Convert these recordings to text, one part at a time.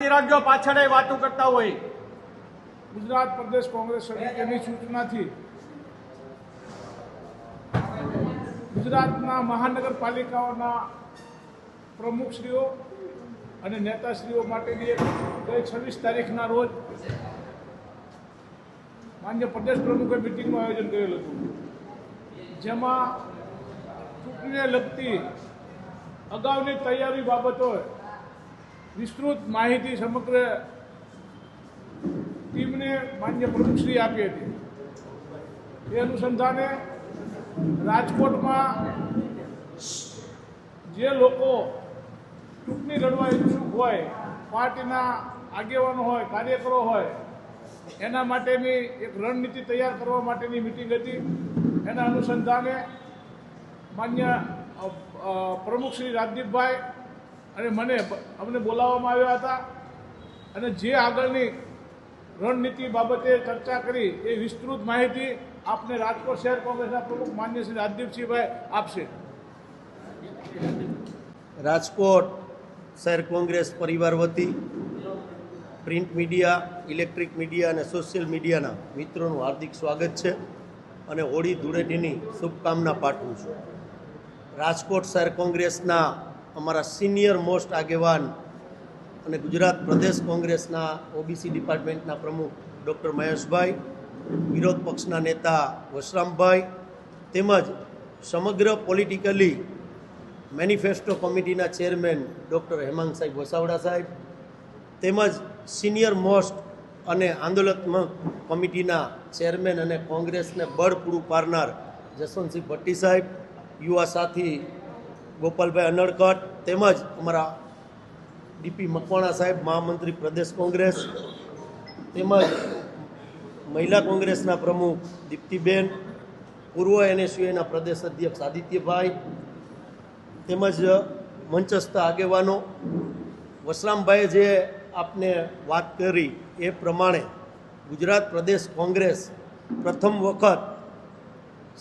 રાખજો પાછળ વાતો કરતા હોય। ગુજરાત પ્રદેશ કોંગ્રેસ સમિતિની સૂચનાથી ગુજરાતના મહાનગરપાલિકાઓના પ્રમુખશ્રીઓ અને નેતાશ્રીઓ માટેની ગઈ 26 તારીખના રોજ માન્ય પ્રદેશ પ્રમુખે મિટિંગનું આયોજન કરેલું હતું, જેમાં ચૂંટણીને લગતી અગાઉની તૈયારી બાબતો વિસ્તૃત માહિતી સમગ્ર ટીમને માન્ય પ્રમુખશ્રી આપી હતી। એ અનુસંધાને રાજકોટમાં જે લોકો ચૂંટણી લડવા ઈચ્છુક હોય, પાર્ટીના આગેવાનો હોય, કાર્યકરો હોય, એના માટેની એક રણનીતિ તૈયાર કરવા માટેની મિટિંગ હતી। એના અનુસંધાને માન્ય પ્રમુખ શ્રી રાજદીપભાઈ અને અમને બોલાવવામાં આવ્યા હતા અને જે આગળની રણનીતિ બાબતે ચર્ચા કરી એ વિસ્તૃત માહિતી આપને રાજકોટ શહેર કોંગ્રેસના પ્રમુખ માન્ય શ્રી રાજદીપસિંહભાઈ આપશે। રાજકોટ શહેર કોંગ્રેસ પરિવાર વતી પ્રિન્ટ મીડિયા, ઇલેક્ટ્રિક મીડિયા અને સોશિયલ મીડિયાના મિત્રોનું હાર્દિક સ્વાગત છે અને હોળી ધૂળેટીની શુભકામના પાઠવું છું। રાજકોટ શહેર કોંગ્રેસના અમારા સિનિયર મોસ્ટ આગેવાન અને ગુજરાત પ્રદેશ કોંગ્રેસના ઓબીસી ડિપાર્ટમેન્ટના પ્રમુખ ડૉક્ટર મહેશભાઈ, વિરોધ પક્ષના નેતા વશરામભાઈ તેમજ સમગ્ર પોલિટિકલી મેનિફેસ્ટો કમિટીના ચેરમેન ડૉક્ટર હેમાંગ સાહેબ વસાવડા સાહેબ તેમજ સિનિયર મોસ્ટ અને આંદોલનાત્મક કમિટીના ચેરમેન અને કોંગ્રેસને બળ પૂરું પાડનાર જસવંતસિંહ ભટ્ટી સાહેબ, યુવા સાથી ગોપાલભાઈ અનડકટ તેમજ અમારા ડીપી મકવાણા સાહેબ, મહામંત્રી પ્રદેશ કોંગ્રેસ તેમજ મહિલા કોંગ્રેસના પ્રમુખ દીપ્તિબેન, પૂર્વ એનએસયુના પ્રદેશ અધ્યક્ષ આદિત્યભાઈ તેમજ મંચસ્થ આગેવાનો। વશરામભાઈએ જે આપને વાત કરી એ પ્રમાણે ગુજરાત પ્રદેશ કોંગ્રેસ પ્રથમ વખત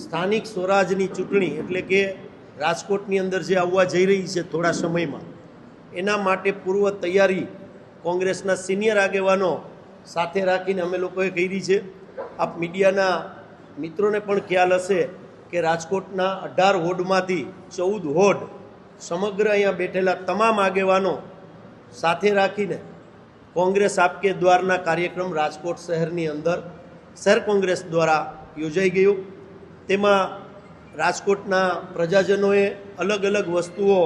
સ્થાનિક સ્વરાજની ચૂંટણી એટલે કે રાજકોટની અંદર જે આવવા જઈ રહી છે થોડા સમયમાં, એના માટે પૂર્વ તૈયારી કોંગ્રેસના સિનિયર આગેવાનો સાથે રાખીને અમે લોકોએ કરી છે। આપ મીડિયાના મિત્રોને પણ ખ્યાલ હશે કે રાજકોટના 18 વોર્ડમાંથી 14 વોર્ડ સમગ્ર અહીંયા બેઠેલા તમામ આગેવાનો સાથે રાખીને કોંગ્રેસ આપકે દ્વારના કાર્યક્રમ રાજકોટ શહેરની અંદર શહેર કોંગ્રેસ દ્વારા યોજાઈ ગયો। તેમાં રાજકોટના પ્રજાજનોએ અલગ અલગ વસ્તુઓ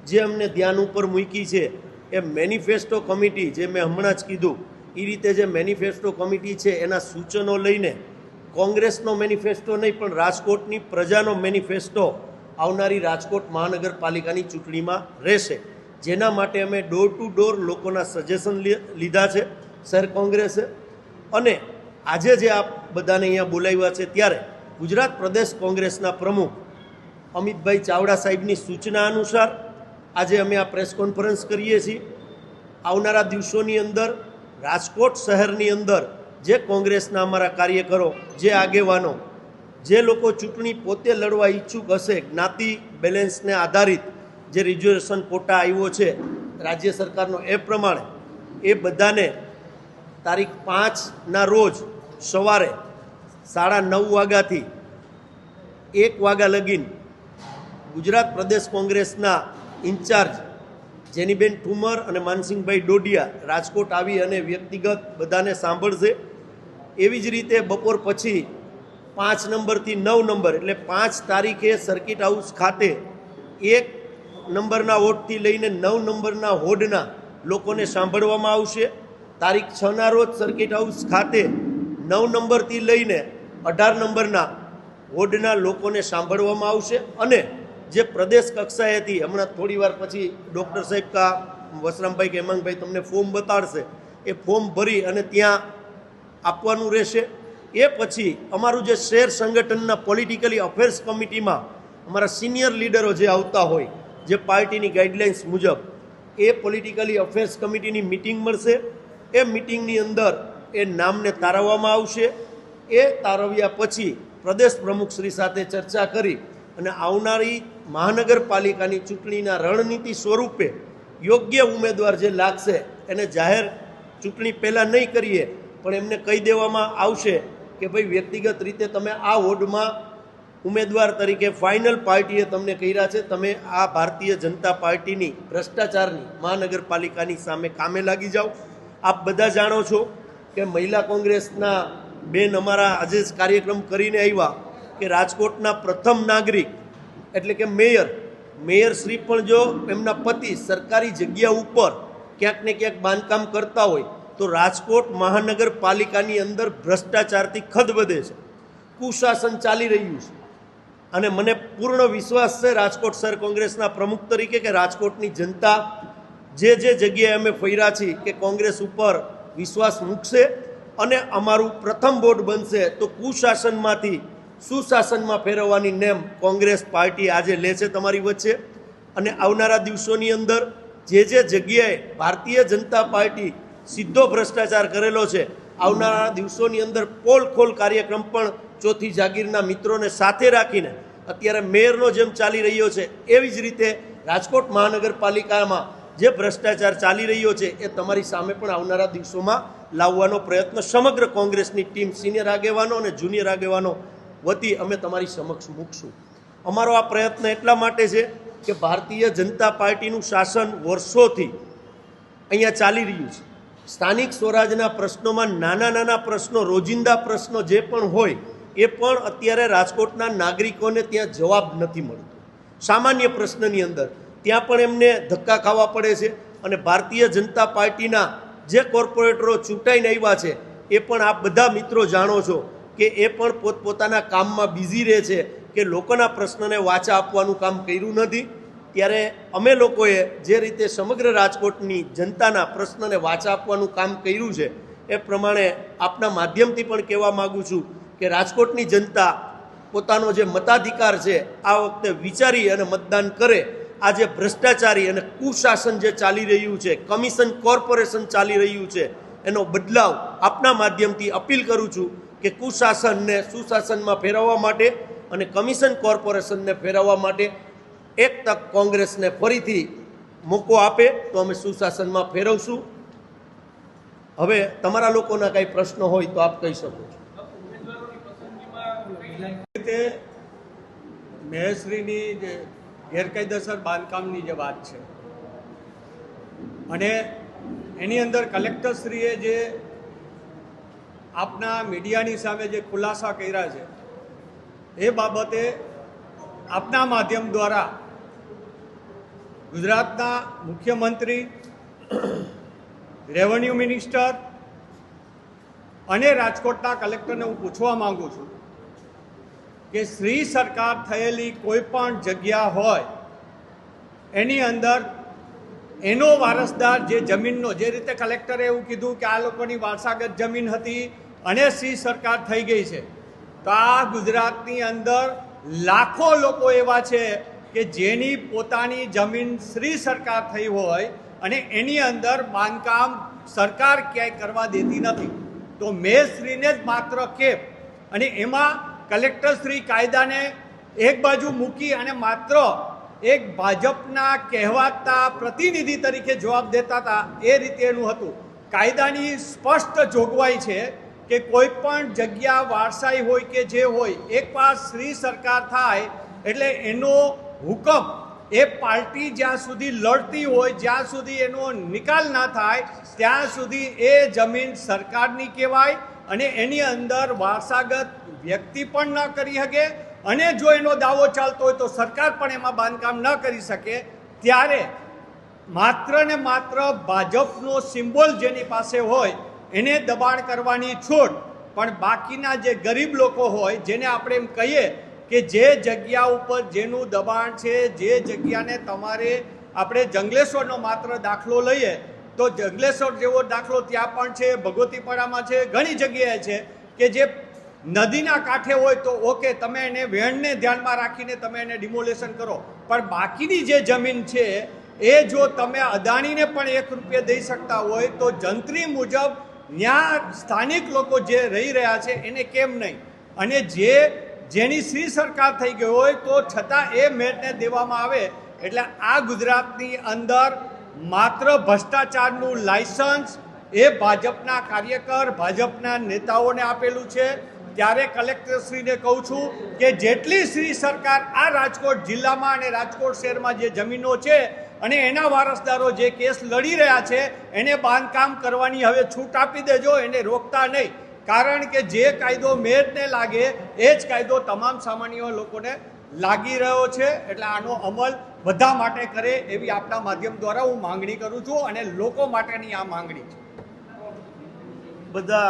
જે અમને ધ્યાન ઉપર મૂકી છે એ મેનિફેસ્ટો કમિટી, જે મેં હમણાં જ કીધું એ રીતે જે મેનિફેસ્ટો કમિટી છે એના સૂચનો લઈને કોંગ્રેસનો મેનિફેસ્ટો નહીં પણ રાજકોટની પ્રજાનો મેનિફેસ્ટો આવનારી રાજકોટ મહાનગરપાલિકાની ચૂંટણીમાં રહેશે, જેના માટે અમે ડોર ટુ ડોર લોકોના સજેશન લીધા છે શહેર કોંગ્રેસે। અને આજે જે આપ બધાને અહીંયા બોલાવ્યા છે ત્યારે ગુજરાત પ્રદેશ કોંગ્રેસના પ્રમુખ અમિતભાઈ ચાવડા સાહેબની સૂચના અનુસાર આજે અમે આ પ્રેસ કોન્ફરન્સ કરીએ છીએ। આવનારા દિવસોની અંદર રાજકોટ શહેરની અંદર જે કોંગ્રેસના અમારા કાર્યકરો, જે આગેવાનો, જે લોકો ચૂંટણી પોતે લડવા ઈચ્છુક હશે, જ્ઞાતિ બેલેન્સને આધારિત જે રિઝર્વેશન કોટા આવ્યો છે રાજ્ય સરકારનો એ પ્રમાણે એ બધાને તારીખ 5ના રોજ સવારે 9:30 વાગ્યાથી 1 વાગ્યા લગીન ગુજરાત પ્રદેશ કોંગ્રેસના ઇન્ચાર્જ જેનીબેન ઠુમર અને માનસિંહભાઈ ડોડિયા રાજકોટ આવી અને વ્યક્તિગત બધાને સાંભળશે। એવી જ રીતે બપોર પછી 5 નંબરથી 9 નંબર એટલે 5 તારીખે સર્કિટ હાઉસ ખાતે 1 નંબરના વોર્ડથી લઈને 9 નંબરના વોર્ડના લોકોને સાંભળવામાં આવશે। તારીખ 6ના રોજ સર્કિટ હાઉસ ખાતે 9 નંબરથી લઈને 18 નંબરના વોર્ડના લોકોને સાંભળવામાં આવશે। અને જે પ્રદેશ કક્ષાએથી હમણાં થોડી વાર પછી ડૉક્ટર સાહેબ કા વશરામભાઈ કે હેમાંગભાઈ તમને ફોર્મ બતાડશે, એ ફોર્મ ભરી અને ત્યાં આપવાનું રહેશે। એ પછી અમારું જે શહેર સંગઠનના પોલિટિકલી અફેર્સ કમિટીમાં અમારા સિનિયર લીડરો જે આવતા હોય, જે પાર્ટીની ગાઈડલાઇન્સ મુજબ એ પોલિટિકલી અફેર્સ કમિટીની મિટિંગ મળશે। એ મિટિંગની અંદર એ નામને તારવવામાં આવશે। એ તારવ્યા પછી પ્રદેશ પ્રમુખશ્રી સાથે ચર્ચા કરી અને આવનારી મહાનગરપાલિકાની ચૂંટણીના રણનીતિ સ્વરૂપે યોગ્ય ઉમેદવાર જે લાગશે એને જાહેર ચૂંટણી પહેલાં નહીં કરીએ, પણ એમને કહી દેવામાં આવશે કે ભાઈ વ્યક્તિગત રીતે તમે આ વોર્ડમાં ઉમેદવાર તરીકે ફાઇનલ પાર્ટીએ તમને કર્યા છે, તમે આ ભારતીય જનતા પાર્ટીની ભ્રષ્ટાચારની મહાનગરપાલિકાની સામે કામે લાગી જાઓ. આપ બધા જાણો છો કે મહિલા કોંગ્રેસના બેન અમારા આજે જ કાર્યક્રમ કરીને આવ્યા કે રાજકોટના પ્રથમ નાગરિક એટલે કે મેયર શ્રી પણ જો એમના પતિ સરકારી જગ્યા ઉપર ક્યાંક ને ક્યાંક બાંધકામ કરતા હોય તો રાજકોટ મહાનગરપાલિકાની અંદર ભ્રષ્ટાચારથી ખદબદે છે, કુશાસન ચાલી રહ્યું છે. અને મને પૂર્ણ વિશ્વાસ છે રાજકોટ શહેર કોંગ્રેસના પ્રમુખ તરીકે કે રાજકોટની જનતા જે જગ્યાએ અમે ફર્યા છીએ કે કોંગ્રેસ ઉપર વિશ્વાસ મૂકશે અને અમારું પ્રથમ બોર્ડ બનશે તો કુશાસનમાંથી સુશાસનમાં ફેરવવાની નેમ કોંગ્રેસ પાર્ટી આજે લે છે તમારી વચ્ચે. અને આવનારા દિવસોની અંદર જે જગ્યાએ ભારતીય જનતા પાર્ટી સીધો ભ્રષ્ટાચાર કરેલો છે, આવનારા દિવસોની અંદર પોલ ખોલ કાર્યક્રમ પણ ચોથી જાગીરના મિત્રોને સાથે રાખીને અત્યારે મેયરનો જેમ ચાલી રહ્યો છે એવી જ રીતે રાજકોટ મહાનગરપાલિકામાં જે ભ્રષ્ટાચાર ચાલી રહ્યો છે એ તમારી સામે પણ આવનારા દિવસોમાં લાવવાનો પ્રયત્ન સમગ્ર કોંગ્રેસની ટીમ સિનિયર આગેવાનો અને જુનિયર આગેવાનો વતી અમે તમારી સમક્ષ મૂકશું. અમારો આ પ્રયત્ન એટલા માટે છે કે ભારતીય જનતા પાર્ટીનું શાસન વર્ષોથી અહીંયા ચાલી રહ્યું છે. સ્થાનિક સ્વરાજના પ્રશ્નોમાં નાના પ્રશ્નો, રોજિંદા પ્રશ્નો જે પણ હોય એ પણ અત્યારે રાજકોટના નાગરિકોને ત્યાં જવાબ નથી મળતો. સામાન્ય પ્રશ્નની અંદર ત્યાં પણ એમને ધક્કા ખાવા પડે છે. અને ભારતીય જનતા પાર્ટીના જે કોર્પોરેટરો ચૂંટાઈને આવ્યા છે એ પણ આપ બધા મિત્રો જાણો છો કે એ પણ પોતપોતાના કામમાં બિઝી રહે છે કે લોકોના પ્રશ્નને વાચા આપવાનું કામ કર્યું નથી. ત્યારે અમે લોકોએ જે રીતે સમગ્ર રાજકોટની જનતાના પ્રશ્નને વાચા આપવાનું કામ કર્યું છે એ પ્રમાણે આપના માધ્યમથી પણ કહેવા માગું છું કે રાજકોટની જનતા પોતાનો જે મતાધિકાર છે આ વખતે વિચારી અને મતદાન કરે. આ જે ભ્રષ્ટાચારી અને કુશાસન જે ચાલી રહ્યું છે, કમિશન કોર્પોરેશન ચાલી રહ્યું છે, એનો બદલાવ આપના માધ્યમથી અપીલ કરું છું કે કુશાસનને સુશાસનમાં ફેરવવા માટે અને કમિશન કોર્પોરેશનને ફેરવવા માટે એક તક કોંગ્રેસને ફરીથી મોકો આપે તો અમે સુશાસનમાં ફેરવશું. હવે તમારા લોકોના કંઈ પ્રશ્નો હોય તો આપ કહી શકો છો. મેયરશ્રીની જે ગેરકાયદેસર બાંધકામની જે વાત છે અને એની અંદર કલેક્ટરશ્રીએ જે આપના મીડિયાની સામે જે ખુલાસા કર્યા છે એ બાબતે આપના માધ્યમ દ્વારા ગુજરાતના મુખ્યમંત્રી, રેવન્યુ મિનિસ્ટર અને રાજકોટના કલેક્ટરને હું પૂછવા માંગુ છું કે શ્રી સરકાર થયેલી કોઈ પણ જગ્યા હોય એની અંદર એનો વારસદાર જે જમીનનો, જે રીતે કલેક્ટરે એવું કીધું કે આ લોકોની વારસાગત જમીન હતી અને શ્રી સરકાર થઈ ગઈ છે, તો આ ગુજરાતની અંદર લાખો લોકો એવા છે કે જેની પોતાની જમીન શ્રી સરકાર થઈ હોય અને એની અંદર બાંધકામ સરકાર ક્યાંય કરવા દેતી નથી. તો મેયરશ્રીને જ માત્ર કેમ અને એમાં કલેક્ટરશ્રી કાયદાને એક બાજુ મૂકી અને માત્ર એક ભાજપના કહેવાતા પ્રતિનિધિ તરીકે જવાબ દેતા હતા એ રીતે એનું હતું. કાયદાની સ્પષ્ટ જોગવાઈ છે કે કોઈ પણ જગ્યા વારસાઈ હોય કે જે હોય, એકવાર શ્રી સરકાર થાય એટલે એનો હુકમ એ પાર્ટી જ્યાં સુધી લડતી હોય, જ્યાં સુધી એનો નિકાલ ના થાય ત્યાં સુધી એ જમીન સરકારની કહેવાય અને એની અંદર વારસાગત વ્યક્તિ પણ ન કરી શકે અને જો એનો દાવો ચાલતો હોય તો સરકાર પણ એમાં બાંધકામ ન કરી શકે. ત્યારે માત્ર ને માત્ર ભાજપનો સિમ્બોલ જેની પાસે હોય એને દબાણ કરવાની છૂટ, પણ બાકીના જે ગરીબ લોકો હોય જેને આપણે એમ કહીએ કે જે જગ્યા ઉપર જેનું દબાણ છે, જે જગ્યાને તમારે આપણે જંગલેશ્વરનો માત્ર દાખલો લઈએ તો જંગલેશ્વર જેવો દાખલો ત્યાં પણ છે, ભગવતીપરામાં છે, ઘણી જગ્યાએ છે કે જે નદીના કાંઠે હોય તો ઓકે, તમે એને વહેણને ધ્યાનમાં રાખીને તમે એને ડિમોલેશન કરો, પણ બાકીની જે જમીન છે એ જો તમે અદાણીને પણ 1 રૂપિયા દઈ શકતા હોય તો જંત્રી મુજબ ત્યાં સ્થાનિક લોકો જે રહી રહ્યા છે એને કેમ નહીં? અને જેની શ્રી સરકાર થઈ ગઈ હોય તો છતાં એ મેળને દેવામાં આવે. એટલે આ ગુજરાતની અંદર માત્ર ભ્રષ્ટાચારનું લાયસન્સ એ ભાજપના કાર્યકર ભાજપના નેતાઓને આપેલું છે, ત્યારે કલેક્ટરશ્રીને કહું છું કે જેટલી શ્રી સરકાર આ રાજકોટ જિલ્લામાં અને રાજકોટ શહેરમાં જે જમીનો છે અને એના વારસદારો જે કેસ લડી રહ્યા છે એને બાંધકામ કરવાની હવે છૂટ આપી દેજો, એને રોકતા નહીં. કારણ કે જે કાયદો મેયરને લાગે એ જ કાયદો તમામ સામાન્ય લોકોને લાગી રહ્યો છે. એટલે આનો અમલ બધા માટે કરે એવી આપણા માધ્યમ દ્વારા હું માંગણી કરું છું અને લોકો માટેની આ માંગણી છે. બધા